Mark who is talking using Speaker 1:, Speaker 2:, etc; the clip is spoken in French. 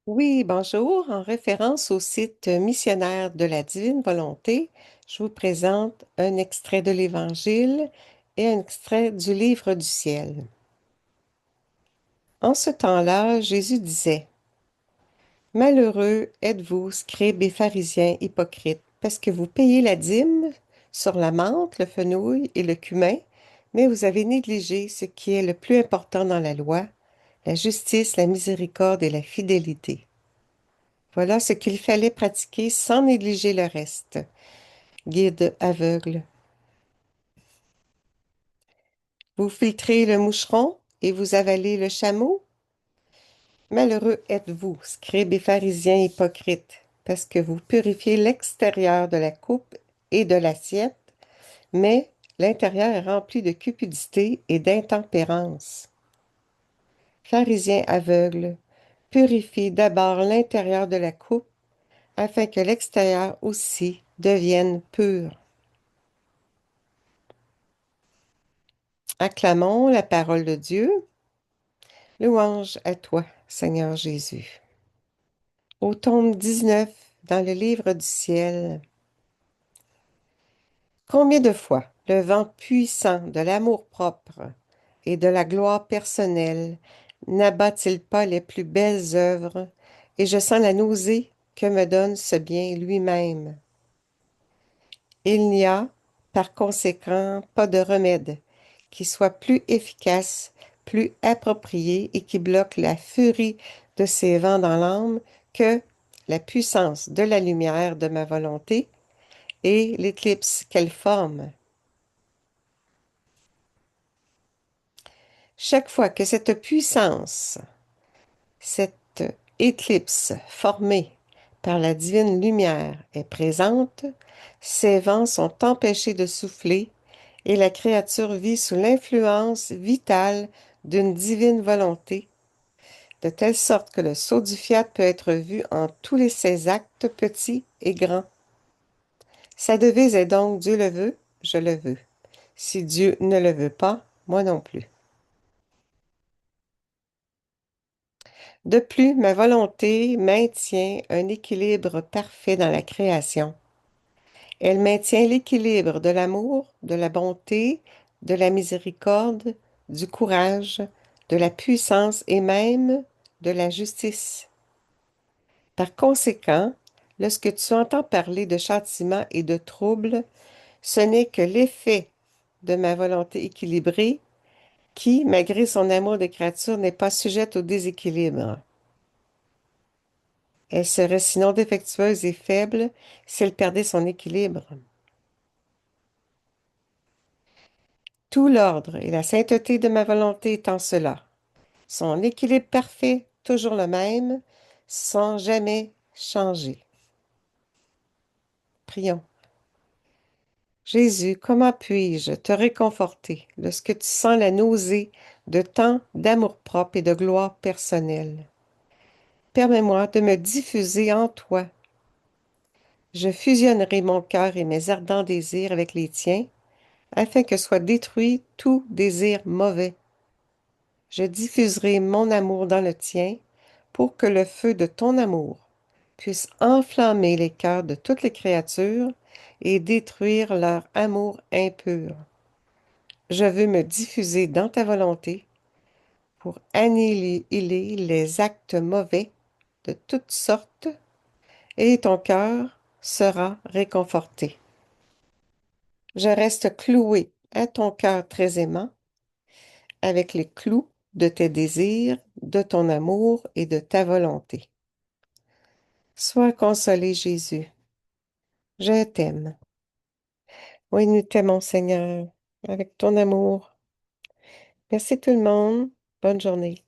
Speaker 1: Oui, bonjour. En référence au site missionnaire de la Divine Volonté, je vous présente un extrait de l'Évangile et un extrait du Livre du ciel. En ce temps-là, Jésus disait, Malheureux êtes-vous, scribes et pharisiens hypocrites, parce que vous payez la dîme sur la menthe, le fenouil et le cumin, mais vous avez négligé ce qui est le plus important dans la loi, la justice, la miséricorde et la fidélité. Voilà ce qu'il fallait pratiquer sans négliger le reste. Guide aveugle. Vous filtrez le moucheron et vous avalez le chameau? Malheureux êtes-vous, scribes et pharisiens hypocrites, parce que vous purifiez l'extérieur de la coupe et de l'assiette, mais l'intérieur est rempli de cupidité et d'intempérance. Pharisiens aveugles, purifiez d'abord l'intérieur de la coupe, afin que l'extérieur aussi devienne pur. Acclamons la parole de Dieu. Louange à toi, Seigneur Jésus. Au tome 19, dans le livre du ciel, combien de fois le vent puissant de l'amour-propre et de la gloire personnelle n'abat-il pas les plus belles œuvres, et je sens la nausée que me donne ce bien lui-même. Il n'y a, par conséquent, pas de remède qui soit plus efficace, plus approprié et qui bloque la furie de ces vents dans l'âme que la puissance de la lumière de ma volonté et l'éclipse qu'elle forme. Chaque fois que cette puissance, cette éclipse formée par la divine lumière est présente, ces vents sont empêchés de souffler et la créature vit sous l'influence vitale d'une divine volonté, de telle sorte que le sceau du fiat peut être vu en tous ses actes petits et grands. Sa devise est donc Dieu le veut, je le veux. Si Dieu ne le veut pas, moi non plus. De plus, ma volonté maintient un équilibre parfait dans la création. Elle maintient l'équilibre de l'amour, de la bonté, de la miséricorde, du courage, de la puissance et même de la justice. Par conséquent, lorsque tu entends parler de châtiment et de trouble, ce n'est que l'effet de ma volonté équilibrée qui, malgré son amour de créature, n'est pas sujette au déséquilibre. Elle serait sinon défectueuse et faible si elle perdait son équilibre. Tout l'ordre et la sainteté de ma volonté est en cela. Son équilibre parfait, toujours le même, sans jamais changer. Prions. Jésus, comment puis-je te réconforter lorsque tu sens la nausée de tant d'amour-propre et de gloire personnelle? Permets-moi de me diffuser en toi. Je fusionnerai mon cœur et mes ardents désirs avec les tiens, afin que soit détruit tout désir mauvais. Je diffuserai mon amour dans le tien, pour que le feu de ton amour puisse enflammer les cœurs de toutes les créatures et détruire leur amour impur. Je veux me diffuser dans ta volonté pour annihiler les actes mauvais de toutes sortes, et ton cœur sera réconforté. Je reste cloué à ton cœur très aimant, avec les clous de tes désirs, de ton amour et de ta volonté. Sois consolé, Jésus. Je t'aime. Oui, nous t'aimons, Seigneur, avec ton amour. Merci tout le monde. Bonne journée.